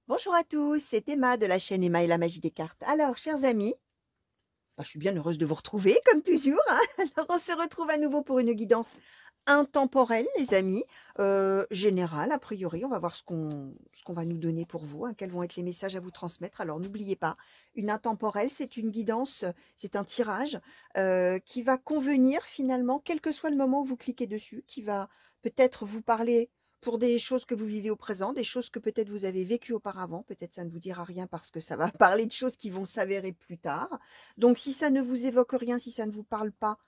Bonjour à tous, c'est Emma de la chaîne Emma et la magie des cartes. Alors, chers amis, je suis bien heureuse de vous retrouver, comme toujours, hein. Alors, on se retrouve à nouveau pour une guidance intemporelle, les amis, générale, a priori. On va voir ce qu'on va nous donner pour vous, hein, quels vont être les messages à vous transmettre. Alors, n'oubliez pas, une intemporelle, c'est une guidance, c'est un tirage qui va convenir finalement, quel que soit le moment où vous cliquez dessus, qui va peut-être vous parler pour des choses que vous vivez au présent, des choses que peut-être vous avez vécues auparavant. Peut-être ça ne vous dira rien parce que ça va parler de choses qui vont s'avérer plus tard. Donc si ça ne vous évoque rien, si ça ne vous parle pas,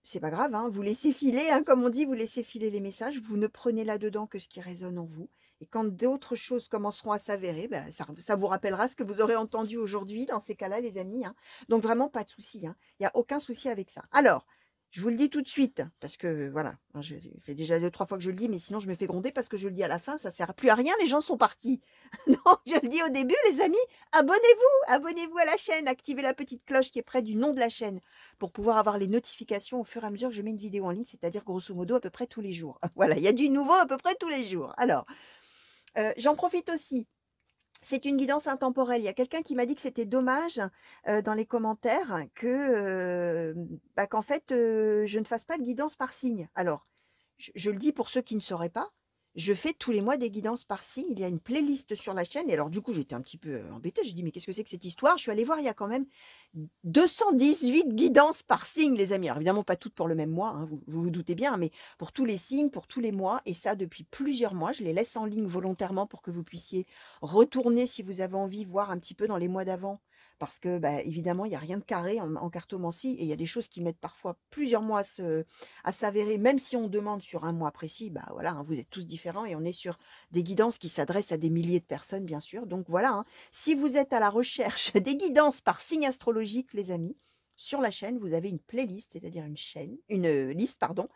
c'est pas grave, hein, vous laissez filer, hein, comme on dit, vous laissez filer les messages, vous ne prenez là-dedans que ce qui résonne en vous. Et quand d'autres choses commenceront à s'avérer, ça vous rappellera ce que vous aurez entendu aujourd'hui dans ces cas-là, les amis, hein. Donc vraiment pas de souci, hein. Il y a aucun souci avec ça. Alors, je vous le dis tout de suite, parce que voilà, hein, je fais déjà 2-3 fois que je le dis, mais sinon je me fais gronder parce que je le dis à la fin, ça sert plus à rien, les gens sont partis. Donc je le dis au début, les amis, abonnez-vous à la chaîne, activez la petite cloche qui est près du nom de la chaîne pour pouvoir avoir les notifications au fur et à mesure que je mets une vidéo en ligne, c'est-à-dire grosso modo à peu près tous les jours. Voilà, il y a du nouveau à peu près tous les jours. Alors, j'en profite aussi. C'est une guidance intemporelle. Il y a quelqu'un qui m'a dit que c'était dommage dans les commentaires qu'en fait, je ne fasse pas de guidance par signe. Alors, je le dis pour ceux qui ne sauraient pas, je fais tous les mois des guidances par signe. Il y a une playlist sur la chaîne. Et alors, du coup, j'étais un petit peu embêtée. J'ai dit, mais qu'est-ce que c'est que cette histoire? Je suis allée voir, il y a quand même 218 guidances par signe, les amis. Alors, évidemment, pas toutes pour le même mois, hein, vous doutez bien, mais pour tous les signes, pour tous les mois. Et ça, depuis plusieurs mois. Je les laisse en ligne volontairement pour que vous puissiez retourner, si vous avez envie, voir un petit peu dans les mois d'avant. Parce que, évidemment, il n'y a rien de carré en cartomancie. Et il y a des choses qui mettent parfois plusieurs mois à s'avérer, même si on demande sur un mois précis, voilà, hein, vous êtes tous différents et on est sur des guidances qui s'adressent à des milliers de personnes, bien sûr. Donc voilà, hein, si vous êtes à la recherche des guidances par signe astrologique, les amis, sur la chaîne, vous avez une playlist, c'est-à-dire une liste, pardon,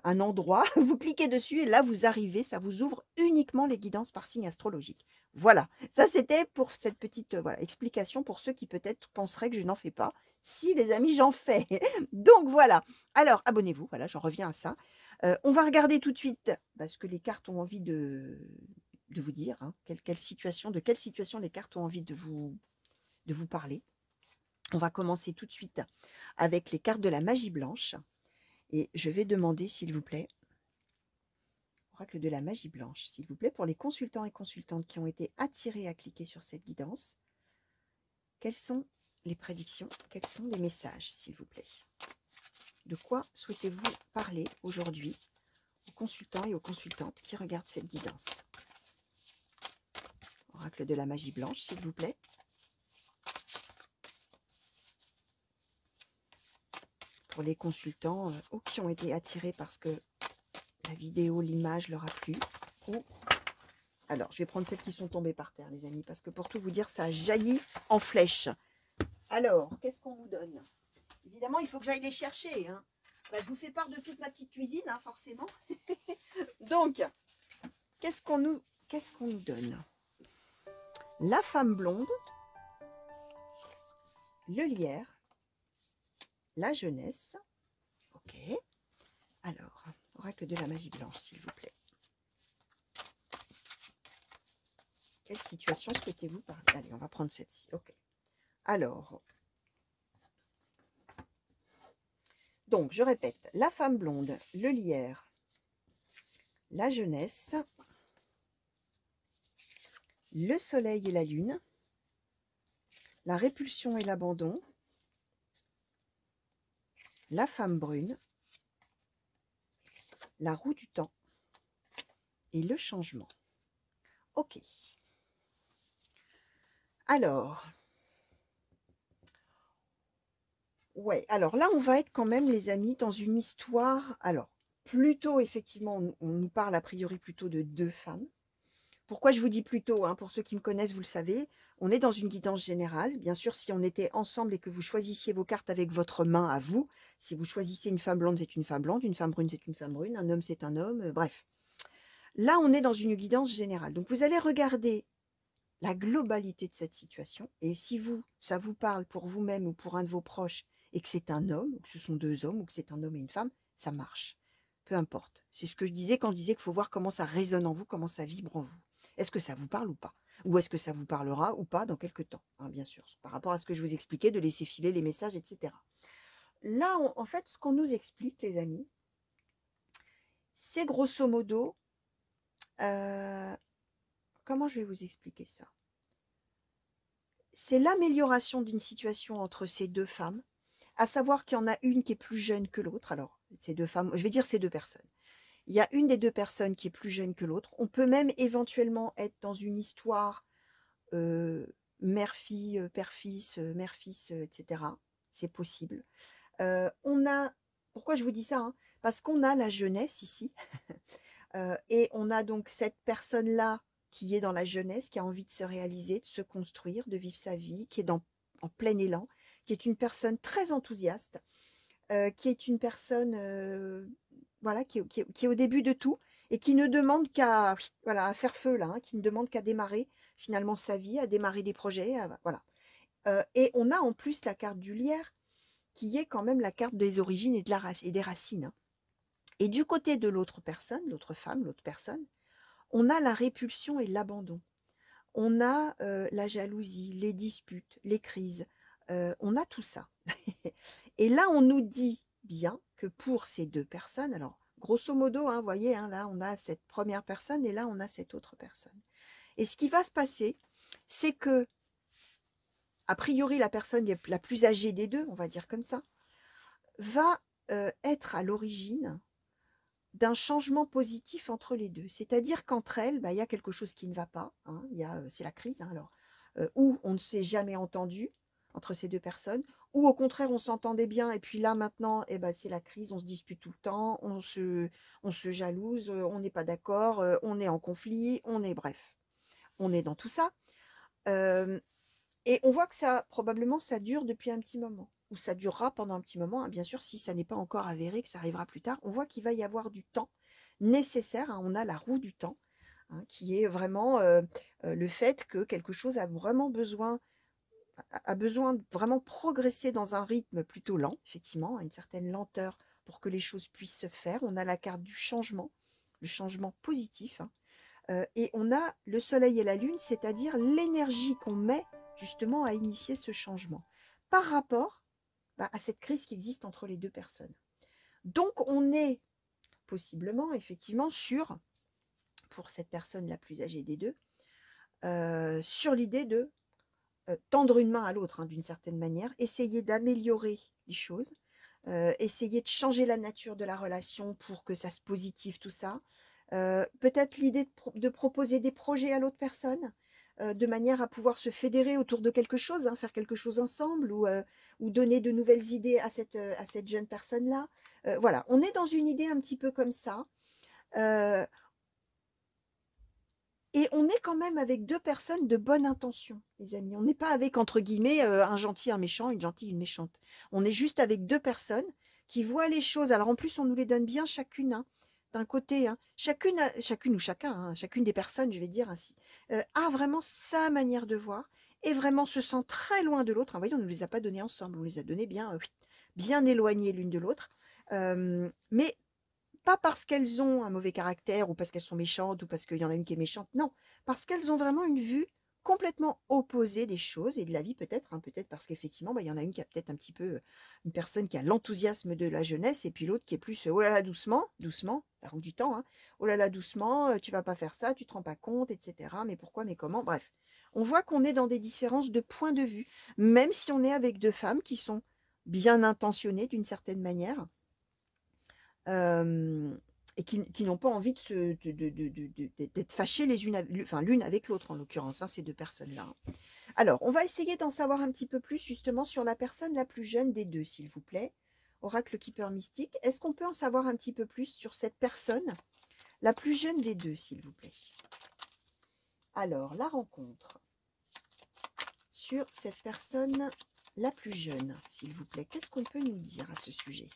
un endroit, vous cliquez dessus et là vous arrivez, ça vous ouvre uniquement les guidances par signe astrologique. Voilà, ça c'était pour cette petite voilà, explication pour ceux qui peut-être penseraient que je n'en fais pas. Si les amis, j'en fais. Donc voilà. Alors abonnez-vous, voilà, j'en reviens à ça. On va regarder tout de suite parce que les cartes ont envie de vous dire, hein, de quelle situation les cartes ont envie de vous parler. On va commencer tout de suite avec les cartes de la magie blanche. Et je vais demander, s'il vous plaît, oracle de la magie blanche, s'il vous plaît, pour les consultants et consultantes qui ont été attirés à cliquer sur cette guidance, quelles sont les prédictions, quels sont les messages, s'il vous plaît? De quoi souhaitez-vous parler aujourd'hui aux consultants et aux consultantes qui regardent cette guidance? Oracle de la magie blanche, s'il vous plaît. Pour les consultants qui ont été attirés parce que la vidéo, l'image leur a plu. Ou alors, je vais prendre celles qui sont tombées par terre, les amis, parce que pour tout vous dire, ça jaillit en flèche. Alors, qu'est-ce qu'on nous donne? Évidemment, il faut que j'aille les chercher, hein. Je vous fais part de toute ma petite cuisine, hein, forcément. Donc, qu'est-ce qu'on nous donne? La femme blonde, le lierre, la jeunesse. Ok. Alors, oracle de la magie blanche, s'il vous plaît. Quelle situation souhaitez-vous parler? Allez, on va prendre celle-ci. Ok. Alors, donc, je répète, la femme blonde, le lierre, la jeunesse, le soleil et la lune, la répulsion et l'abandon, la femme brune, la roue du temps et le changement. Ok. Alors, ouais, alors là, on va être quand même, les amis, dans une histoire. Alors, plutôt, effectivement, on nous parle a priori plutôt de deux femmes. Pourquoi je vous dis plutôt, hein, pour ceux qui me connaissent, vous le savez, on est dans une guidance générale. Bien sûr, si on était ensemble et que vous choisissiez vos cartes avec votre main à vous, si vous choisissez une femme blonde, c'est une femme blonde, une femme brune, c'est une femme brune, un homme, c'est un homme, bref. Là, on est dans une guidance générale. Donc, vous allez regarder la globalité de cette situation. Et si ça vous parle pour vous-même ou pour un de vos proches et que c'est un homme, ou que ce sont deux hommes, ou que c'est un homme et une femme, ça marche. Peu importe. C'est ce que je disais quand je disais qu'il faut voir comment ça résonne en vous, comment ça vibre en vous. Est-ce que ça vous parle ou pas? Ou est-ce que ça vous parlera ou pas dans quelques temps, hein, bien sûr, par rapport à ce que je vous expliquais, de laisser filer les messages, etc. Là, en fait, ce qu'on nous explique, les amis, c'est grosso modo, comment je vais vous expliquer ça? C'est l'amélioration d'une situation entre ces deux femmes, à savoir qu'il y en a une qui est plus jeune que l'autre. Alors, ces deux femmes, je vais dire ces deux personnes. Il y a une des deux personnes qui est plus jeune que l'autre. On peut même éventuellement être dans une histoire mère-fille, père-fils, mère-fils, etc. C'est possible. On a, pourquoi je vous dis ça, hein? Parce qu'on a la jeunesse ici, et on a donc cette personne-là qui est dans la jeunesse, qui a envie de se réaliser, de se construire, de vivre sa vie, qui est en plein élan, qui est une personne très enthousiaste, qui est une personne voilà, qui est au début de tout et qui ne demande qu'à voilà, à faire feu là, hein, qui ne demande qu'à démarrer finalement sa vie, à démarrer des projets, voilà. Et on a en plus la carte du lierre, qui est quand même la carte des origines et, et des racines, hein. Et du côté de l'autre personne, l'autre femme, l'autre personne, on a la répulsion et l'abandon. On a la jalousie, les disputes, les crises. On a tout ça. Et là, on nous dit bien que pour ces deux personnes, alors grosso modo, hein, vous voyez, hein, là, on a cette première personne et là, on a cette autre personne. Et ce qui va se passer, c'est que, a priori, la personne la plus âgée des deux, on va dire comme ça, va être à l'origine d'un changement positif entre les deux. C'est-à-dire qu'entre elles, bah, y a quelque chose qui ne va pas, hein, c'est la crise, hein, alors, ou on ne s'est jamais entendu entre ces deux personnes, ou au contraire on s'entendait bien et puis là maintenant eh ben, c'est la crise, on se dispute tout le temps, on se jalouse, on n'est pas d'accord, on est en conflit, on est bref, on est dans tout ça. Euh, et on voit que ça, probablement, ça dure depuis un petit moment, ou ça durera pendant un petit moment, hein, bien sûr, si ça n'est pas encore avéré, que ça arrivera plus tard. On voit qu'il va y avoir du temps nécessaire, hein, on a la roue du temps, hein, qui est vraiment le fait que quelque chose a vraiment besoin, a besoin de vraiment progresser dans un rythme plutôt lent, effectivement, à une certaine lenteur pour que les choses puissent se faire. On a la carte du changement, le changement positif, hein, et on a le soleil et la lune, c'est-à-dire l'énergie qu'on met justement à initier ce changement par rapport à cette crise qui existe entre les deux personnes. Donc on est possiblement effectivement sur, pour cette personne la plus âgée des deux, sur l'idée de tendre une main à l'autre, hein, d'une certaine manière, essayer d'améliorer les choses, essayer de changer la nature de la relation pour que ça se positive tout ça. Peut-être l'idée de proposer des projets à l'autre personne, de manière à pouvoir se fédérer autour de quelque chose, hein, faire quelque chose ensemble, ou donner de nouvelles idées à cette jeune personne-là. Voilà, on est dans une idée un petit peu comme ça. Euh, et on est quand même avec deux personnes de bonne intention, les amis. On n'est pas avec, entre guillemets, un gentil, un méchant, une gentille, une méchante. On est juste avec deux personnes qui voient les choses. Alors en plus, on nous les donne bien chacune, hein, d'un côté, hein. Chacune ou chacun, hein, chacune des personnes, je vais dire ainsi, a vraiment sa manière de voir et vraiment se sent très loin de l'autre. Vous voyez, on ne nous les a pas donnés ensemble, on les a donnés bien, bien éloignés l'une de l'autre. Mais pas parce qu'elles ont un mauvais caractère ou parce qu'elles sont méchantes ou parce qu'il y en a une qui est méchante, non, parce qu'elles ont vraiment une vue complètement opposée des choses et de la vie peut-être, hein, peut-être parce qu'effectivement, il y en a une qui a peut-être un petit peu, une personne qui a l'enthousiasme de la jeunesse et puis l'autre qui est plus, oh là là, doucement, doucement, la roue du temps, hein, oh là là, doucement, tu vas pas faire ça, tu te rends pas compte, etc. Mais pourquoi, mais comment, bref. On voit qu'on est dans des différences de point de vue, même si on est avec deux femmes qui sont bien intentionnées d'une certaine manière, et qui n'ont pas envie d'être fâchées les unes, enfin l'une avec l'autre en l'occurrence, hein, ces deux personnes-là, hein. Alors, on va essayer d'en savoir un petit peu plus justement sur la personne la plus jeune des deux, s'il vous plaît. Oracle Keeper Mystique, est-ce qu'on peut en savoir un petit peu plus sur cette personne la plus jeune des deux, s'il vous plaît? Alors, la rencontre sur cette personne la plus jeune, s'il vous plaît. Qu'est-ce qu'on peut nous dire à ce sujet?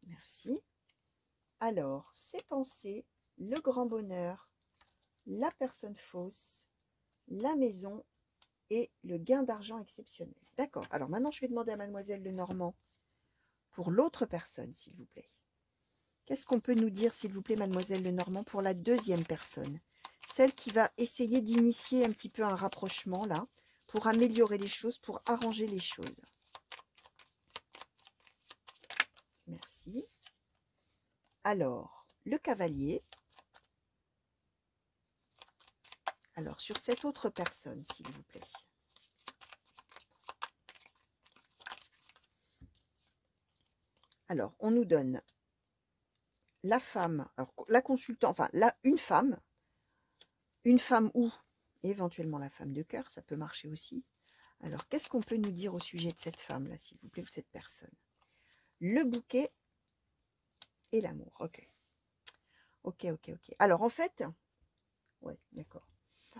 Merci. Alors, ses pensées, le grand bonheur, la personne fausse, la maison et le gain d'argent exceptionnel. D'accord. Alors maintenant, je vais demander à mademoiselle Lenormand pour l'autre personne, s'il vous plaît. Qu'est-ce qu'on peut nous dire, s'il vous plaît, mademoiselle Lenormand, pour la deuxième personne? celle qui va essayer d'initier un petit peu un rapprochement, là, pour améliorer les choses, pour arranger les choses. Merci. Alors, le cavalier. Alors, sur cette autre personne, s'il vous plaît. Alors, on nous donne la femme, alors la consultante, enfin, une femme ou éventuellement la femme de cœur, ça peut marcher aussi. Alors, qu'est-ce qu'on peut nous dire au sujet de cette femme-là, s'il vous plaît, ou de cette personne? Le bouquet et l'amour, ok. Ok. Alors, en fait, ouais, d'accord.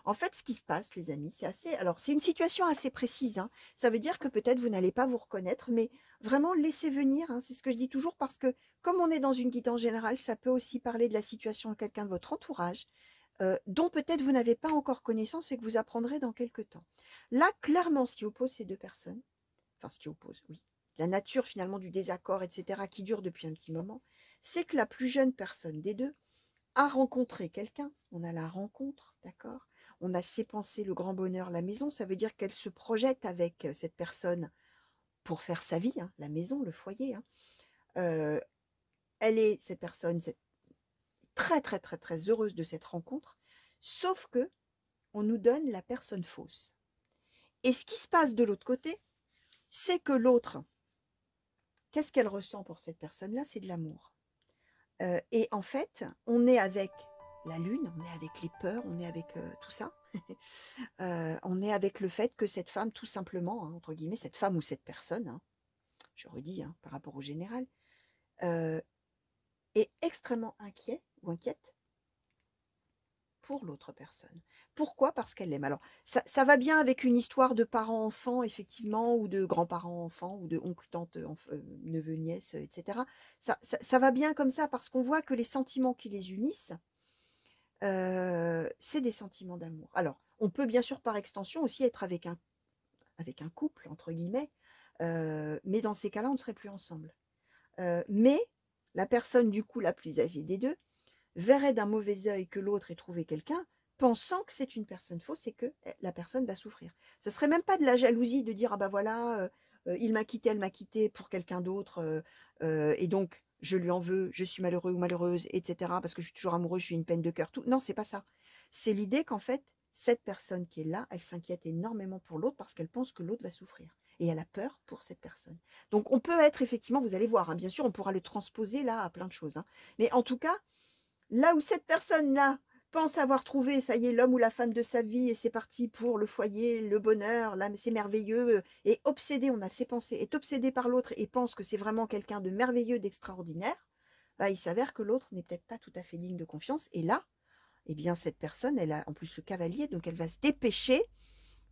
En fait, ce qui se passe, les amis, c'est assez... Alors, c'est une situation assez précise, hein. Ça veut dire que peut-être vous n'allez pas vous reconnaître, mais vraiment laissez venir, hein. C'est ce que je dis toujours, parce que comme on est dans une guidance générale, ça peut aussi parler de la situation de quelqu'un de votre entourage, dont peut-être vous n'avez pas encore connaissance et que vous apprendrez dans quelques temps. Là, clairement, ce qui oppose ces deux personnes, enfin ce qui oppose, oui, la nature finalement du désaccord, etc., qui dure depuis un petit moment, c'est que la plus jeune personne des deux a rencontré quelqu'un, on a la rencontre, d'accord? On a ses pensées, le grand bonheur, la maison, ça veut dire qu'elle se projette avec cette personne pour faire sa vie, hein, la maison, le foyer. Hein. Cette personne, très, très, très, très heureuse de cette rencontre, sauf que on nous donne la personne fausse. Et ce qui se passe de l'autre côté, c'est que l'autre, qu'est-ce qu'elle ressent pour cette personne-là? C'est de l'amour. Et en fait, on est avec la lune, on est avec les peurs, on est avec tout ça. On est avec le fait que cette femme, tout simplement, hein, entre guillemets, cette femme ou cette personne, hein, je redis, hein, par rapport au général, est extrêmement inquiet ou inquiète pour l'autre personne. Pourquoi? Parce qu'elle l'aime. Alors, ça va bien avec une histoire de parents-enfants, effectivement, ou de grands-parents-enfants, ou de oncle, tante, neveu, nièce, etc. Ça va bien comme ça, parce qu'on voit que les sentiments qui les unissent, c'est des sentiments d'amour. Alors, on peut bien sûr, par extension, aussi être avec un couple, entre guillemets, mais dans ces cas-là, on ne serait plus ensemble. Mais la personne, du coup, la plus âgée des deux, verrait d'un mauvais œil que l'autre ait trouvé quelqu'un, pensant que c'est une personne fausse et que la personne va souffrir. Ce serait même pas de la jalousie de dire ah bah voilà, il m'a quitté, elle m'a quitté pour quelqu'un d'autre, et donc je lui en veux, je suis malheureux ou malheureuse, etc. Parce que je suis toujours amoureux, je suis une peine de cœur. Tout. Non, c'est pas ça. C'est l'idée qu'en fait, cette personne qui est là, elle s'inquiète énormément pour l'autre parce qu'elle pense que l'autre va souffrir. Et elle a peur pour cette personne. Donc on peut être effectivement, vous allez voir, hein, bien sûr, on pourra le transposer là à plein de choses. Hein. Mais en tout cas, là où cette personne-là pense avoir trouvé, ça y est, l'homme ou la femme de sa vie, et c'est parti pour le foyer, le bonheur, là, c'est merveilleux, et obsédé, on a ses pensées, est obsédé par l'autre et pense que c'est vraiment quelqu'un de merveilleux, d'extraordinaire, bah, il s'avère que l'autre n'est peut-être pas tout à fait digne de confiance. Et là, eh bien, cette personne, elle a en plus le cavalier, donc elle va se dépêcher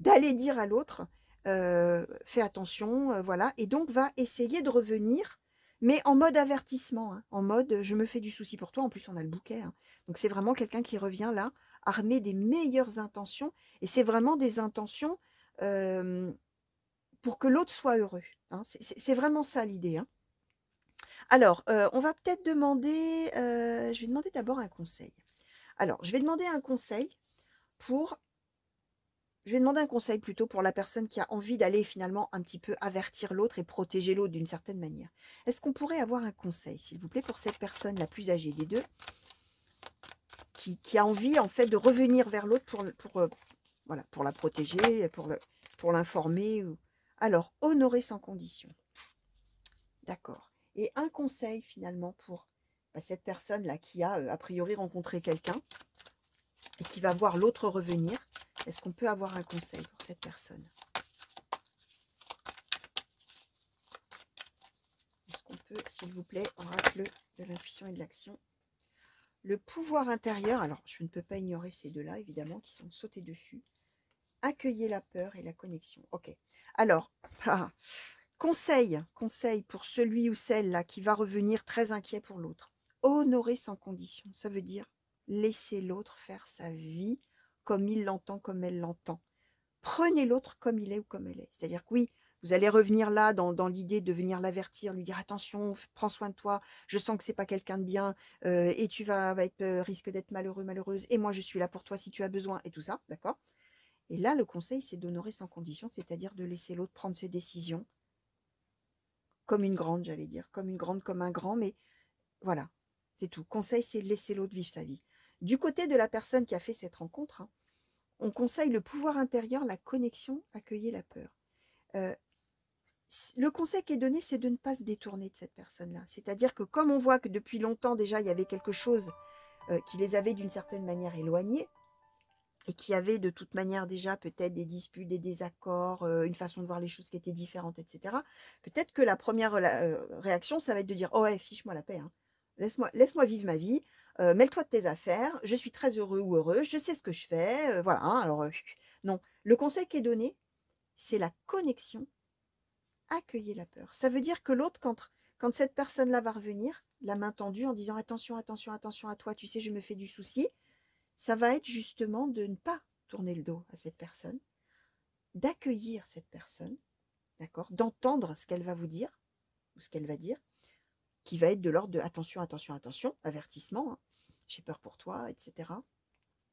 d'aller dire à l'autre, fais attention, voilà, et donc va essayer de revenir, mais en mode avertissement, hein, en mode je me fais du souci pour toi. En plus, on a le bouquet, hein. Donc c'est vraiment quelqu'un qui revient là, armé des meilleures intentions, et c'est vraiment des intentions pour que l'autre soit heureux. Hein. C'est vraiment ça l'idée. Hein. Alors, on va peut-être demander, je vais demander d'abord un conseil. Alors, je vais demander un conseil pour Je vais demander un conseil plutôt pour la personne qui a envie d'aller finalement un petit peu avertir l'autre et protéger l'autre d'une certaine manière. Est-ce qu'on pourrait avoir un conseil, s'il vous plaît, pour cette personne la plus âgée des deux, qui a envie en fait de revenir vers l'autre voilà, pour la protéger, pour l'informer. Alors, honorer sans condition. D'accord. Et un conseil finalement pour cette personne-là qui a priori rencontré quelqu'un et qui va voir l'autre revenir. Est-ce qu'on peut avoir un conseil pour cette personne? Est-ce qu'on peut, s'il vous plaît, oracle de l'intuition et de l'action? Le pouvoir intérieur, alors je ne peux pas ignorer ces deux-là, évidemment, qui sont sautés dessus. Accueillir la peur et la connexion. Ok. Alors, conseil pour celui ou celle-là qui va revenir très inquiet pour l'autre. Honorer sans condition. Ça veut dire laisser l'autre faire sa vie comme il l'entend, comme elle l'entend. Prenez l'autre comme il est ou comme elle est. C'est-à-dire que oui, Vous allez revenir là dans l'idée de venir l'avertir, lui dire attention, prends soin de toi, je sens que c'est pas quelqu'un de bien et tu vas être risque d'être malheureux, malheureuse et moi je suis là pour toi si tu as besoin et tout ça, d'accord? Et là le conseil c'est d'honorer sans condition, c'est-à-dire de laisser l'autre prendre ses décisions comme une grande, j'allais dire, comme une grande, comme un grand, mais voilà, c'est tout. Conseil c'est de laisser l'autre vivre sa vie. Du côté de la personne qui a fait cette rencontre, hein, on conseille le pouvoir intérieur, la connexion, accueillir la peur. Euh, le conseil qui est donné, c'est de ne pas se détourner de cette personne-là. C'est-à-dire que comme on voit que depuis longtemps déjà, il y avait quelque chose qui les avait d'une certaine manière éloignés et qui avait de toute manière déjà peut-être des disputes, des désaccords, une façon de voir les choses qui était différente, etc. Peut-être que la première réaction, ça va être de dire « Oh ouais, fiche-moi la paix, hein. Laisse-moi vivre ma vie, mêle-toi de tes affaires, je suis très heureux ou heureuse, je sais ce que je fais, voilà. Hein, alors, non, le conseil qui est donné, c'est la connexion. Accueillez la peur. Ça veut dire que l'autre, quand cette personne-là va revenir, la main tendue en disant attention, attention, attention à toi, tu sais, je me fais du souci, ça va être justement de ne pas tourner le dos à cette personne, d'accueillir cette personne, d'accord, d'entendre ce qu'elle va vous dire ou ce qu'elle va dire, qui va être de l'ordre de attention, attention, attention, avertissement, hein, j'ai peur pour toi, etc.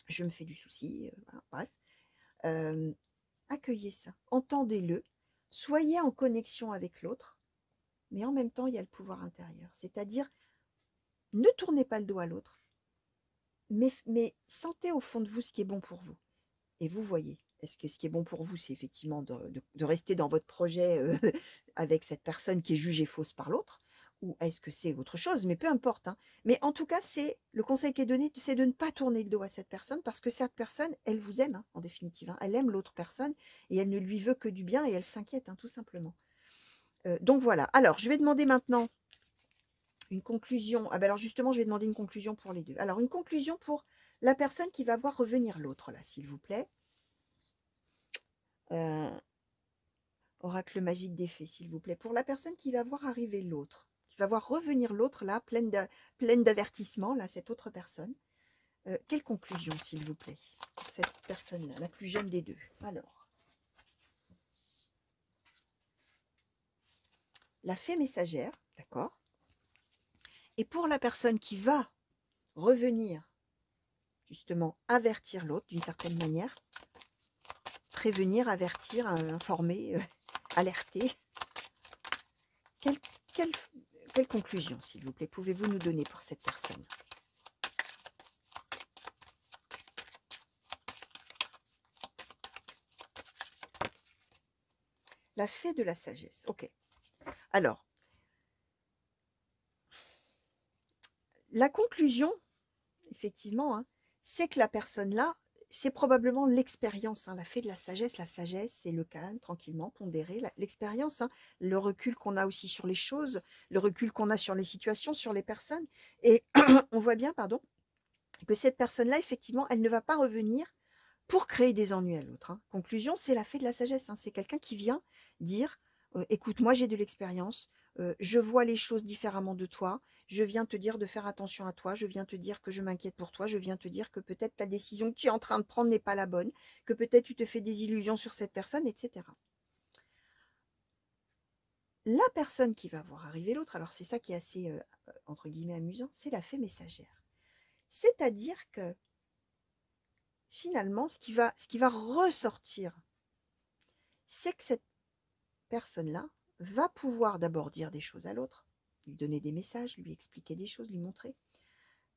Je me fais du souci, voilà, bref. Accueillez ça, entendez-le, soyez en connexion avec l'autre, mais en même temps, il y a le pouvoir intérieur. C'est-à-dire, ne tournez pas le dos à l'autre, mais sentez au fond de vous ce qui est bon pour vous. Et vous voyez, est-ce que ce qui est bon pour vous, c'est effectivement de rester dans votre projet avec cette personne qui est jugée fausse par l'autre, ou est-ce que c'est autre chose? Mais peu importe. Hein. Mais en tout cas, c'est le conseil qui est donné, c'est de ne pas tourner le dos à cette personne, parce que cette personne, elle vous aime, hein, en définitive. Hein. Elle aime l'autre personne, et elle ne lui veut que du bien, et elle s'inquiète, hein, tout simplement. Donc voilà. Alors, je vais demander maintenant une conclusion. Ah ben alors justement, je vais demander une conclusion pour les deux. Alors, une conclusion pour la personne qui va voir revenir l'autre, là, s'il vous plaît. Oracle magique des fées, s'il vous plaît. Pour la personne qui va voir arriver l'autre, qui va voir revenir l'autre, là, pleine d'avertissements, là, cette autre personne. Quelle conclusion, s'il vous plaît, pour cette personne-là, la plus jeune des deux? Alors, la fée messagère, d'accord. Et pour la personne qui va revenir, justement, avertir l'autre d'une certaine manière, prévenir, avertir, informer, alerter. Quelle conclusion, s'il vous plaît, pouvez-vous nous donner pour cette personne? La fée de la sagesse, ok. Alors, la conclusion, effectivement, hein, c'est que la personne-là, c'est probablement l'expérience, hein, la fée de la sagesse, c'est le calme, tranquillement, pondéré, l'expérience, hein, le recul qu'on a aussi sur les choses, le recul qu'on a sur les situations, sur les personnes. Et on voit bien, pardon, que cette personne-là, effectivement, elle ne va pas revenir pour créer des ennuis à l'autre. Hein. Conclusion, c'est la fée de la sagesse, hein, c'est quelqu'un qui vient dire écoute, moi j'ai de l'expérience, je vois les choses différemment de toi, je viens te dire de faire attention à toi, je viens te dire que je m'inquiète pour toi, je viens te dire que peut-être ta décision que tu es en train de prendre n'est pas la bonne, que peut-être tu te fais des illusions sur cette personne, etc. La personne qui va voir arriver l'autre, alors c'est ça qui est assez, entre guillemets, amusant, c'est la fée messagère. C'est-à-dire que finalement, ce qui va ressortir, c'est que cette personne-là va pouvoir d'abord dire des choses à l'autre, lui donner des messages, lui expliquer des choses, lui montrer.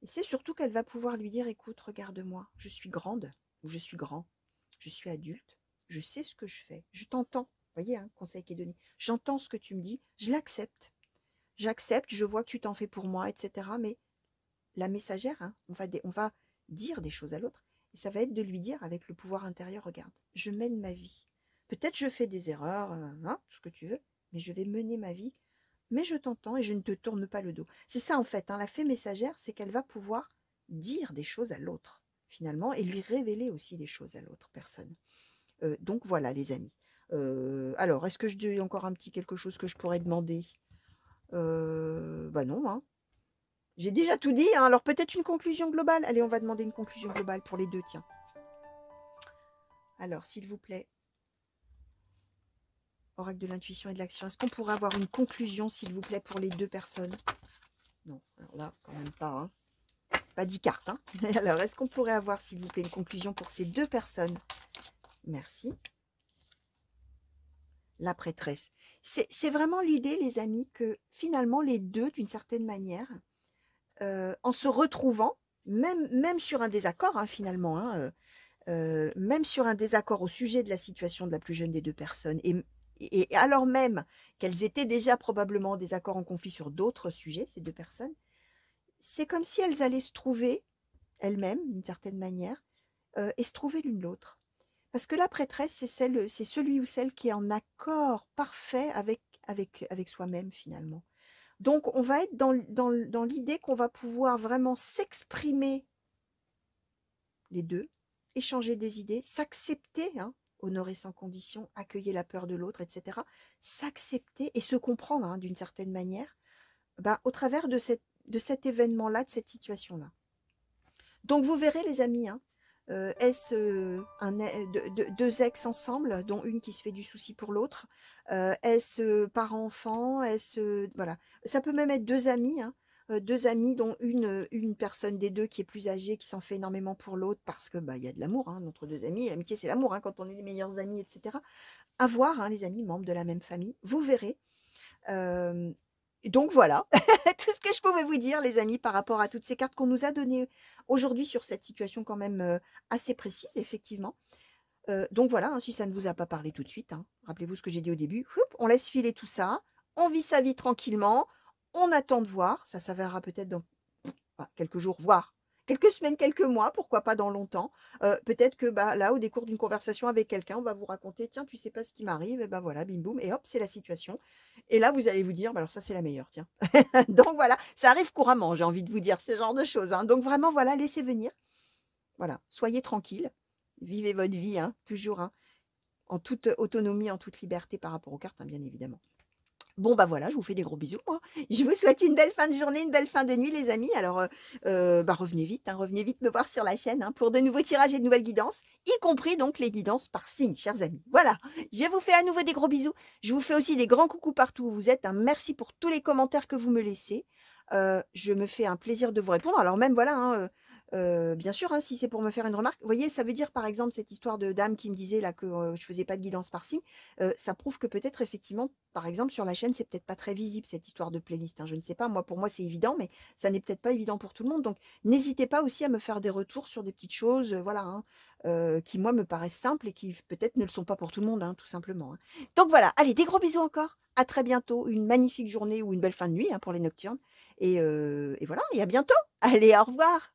Et c'est surtout qu'elle va pouvoir lui dire, écoute, regarde-moi, je suis grande ou je suis grand, je suis adulte, je sais ce que je fais, je t'entends. Vous voyez, un conseil qui est donné. J'entends ce que tu me dis, je l'accepte. J'accepte, je vois que tu t'en fais pour moi, etc. Mais la messagère, hein, on va dire des choses à l'autre. Et ça va être de lui dire avec le pouvoir intérieur, regarde, je mène ma vie. Peut-être je fais des erreurs, hein, tout ce que tu veux, mais je vais mener ma vie. Mais je t'entends et je ne te tourne pas le dos. C'est ça en fait, hein, la fée messagère, c'est qu'elle va pouvoir dire des choses à l'autre, finalement, et lui révéler aussi des choses à l'autre personne. Donc voilà les amis. Alors, est-ce que je dis encore un petit quelque chose que je pourrais demander? Bah non, hein. J'ai déjà tout dit, hein, alors peut-être une conclusion globale. Allez, on va demander une conclusion globale pour les deux, tiens. Alors, s'il vous plaît. oracle de l'intuition et de l'action. Est-ce qu'on pourrait avoir une conclusion, s'il vous plaît, pour les 2 personnes? Non, alors là, quand même pas, hein. Pas 10 cartes, hein. Alors, est-ce qu'on pourrait avoir, s'il vous plaît, une conclusion pour ces 2 personnes? Merci. La prêtresse. C'est vraiment l'idée, les amis, que finalement, les 2, d'une certaine manière, en se retrouvant, même sur un désaccord, hein, finalement, hein, même sur un désaccord au sujet de la situation de la plus jeune des 2 personnes, et alors même qu'elles étaient déjà probablement en désaccord, en conflit sur d'autres sujets, ces 2 personnes, c'est comme si elles allaient se trouver elles-mêmes, d'une certaine manière, et se trouver l'une l'autre. Parce que la prêtresse, c'est celui ou celle qui est en accord parfait avec soi-même, finalement. Donc, on va être dans l'idée qu'on va pouvoir vraiment s'exprimer les 2, échanger des idées, s'accepter, hein, honorer sans condition, accueillir la peur de l'autre, etc. S'accepter et se comprendre, hein, d'une certaine manière, bah, au travers de cet événement-là, de cette situation-là. Donc, vous verrez, les amis, hein, est-ce deux ex ensemble, dont une qui se fait du souci pour l'autre? Est-ce parent-enfant? Est-ce voilà. Ça peut même être 2 amis, hein, 2 amis dont une personne des 2 qui est plus âgée, qui s'en fait énormément pour l'autre parce que, bah, il y a de l'amour, hein, entre 2 amis. L'amitié, c'est l'amour, hein, quand on est les meilleurs amis, etc. À voir, hein, les amis, membres de la même famille. Vous verrez. Donc voilà, tout ce que je pouvais vous dire, les amis, par rapport à toutes ces cartes qu'on nous a données aujourd'hui sur cette situation quand même assez précise, effectivement. Donc voilà, hein, si ça ne vous a pas parlé tout de suite, hein, rappelez-vous ce que j'ai dit au début, on laisse filer tout ça, on vit sa vie tranquillement, on attend de voir, ça s'avérera peut-être dans quelques jours, voire quelques semaines, quelques mois, pourquoi pas dans longtemps. Peut-être que bah, là, au décours d'une conversation avec quelqu'un, on va vous raconter, tiens, tu sais pas ce qui m'arrive, et ben voilà, bim boum, et hop, c'est la situation. Et là, vous allez vous dire, bah alors ça, c'est la meilleure, tiens. Donc voilà, ça arrive couramment, j'ai envie de vous dire ce genre de choses, hein. Donc vraiment, voilà, laissez venir. Voilà, soyez tranquille, vivez votre vie, hein, toujours, hein, en toute autonomie, en toute liberté par rapport aux cartes, hein, bien évidemment. Bon, bah voilà, je vous fais des gros bisous, moi. Je vous souhaite une belle fin de journée, une belle fin de nuit, les amis. Alors, bah revenez vite, hein, revenez vite me voir sur la chaîne, hein, pour de nouveaux tirages et de nouvelles guidances, y compris donc les guidances par signe, chers amis. Voilà, je vous fais à nouveau des gros bisous. Je vous fais aussi des grands coucous partout où vous êtes, hein. Merci pour tous les commentaires que vous me laissez. Je me fais un plaisir de vous répondre. Alors même, voilà, hein, bien sûr, hein, si c'est pour me faire une remarque, vous voyez, ça veut dire, par exemple, cette histoire de dame qui me disait là que je faisais pas de guidance par signe, ça prouve que peut-être effectivement, par exemple, sur la chaîne, c'est peut-être pas très visible cette histoire de playlist, hein, je ne sais pas, moi, pour moi, c'est évident, mais ça n'est peut-être pas évident pour tout le monde. Donc, n'hésitez pas aussi à me faire des retours sur des petites choses, voilà, hein, qui, moi, me paraissent simples et qui peut-être ne le sont pas pour tout le monde, hein, tout simplement, hein. Donc voilà, allez, des gros bisous encore. À très bientôt, une magnifique journée ou une belle fin de nuit, hein, pour les nocturnes. Et voilà, et à bientôt. Allez, au revoir.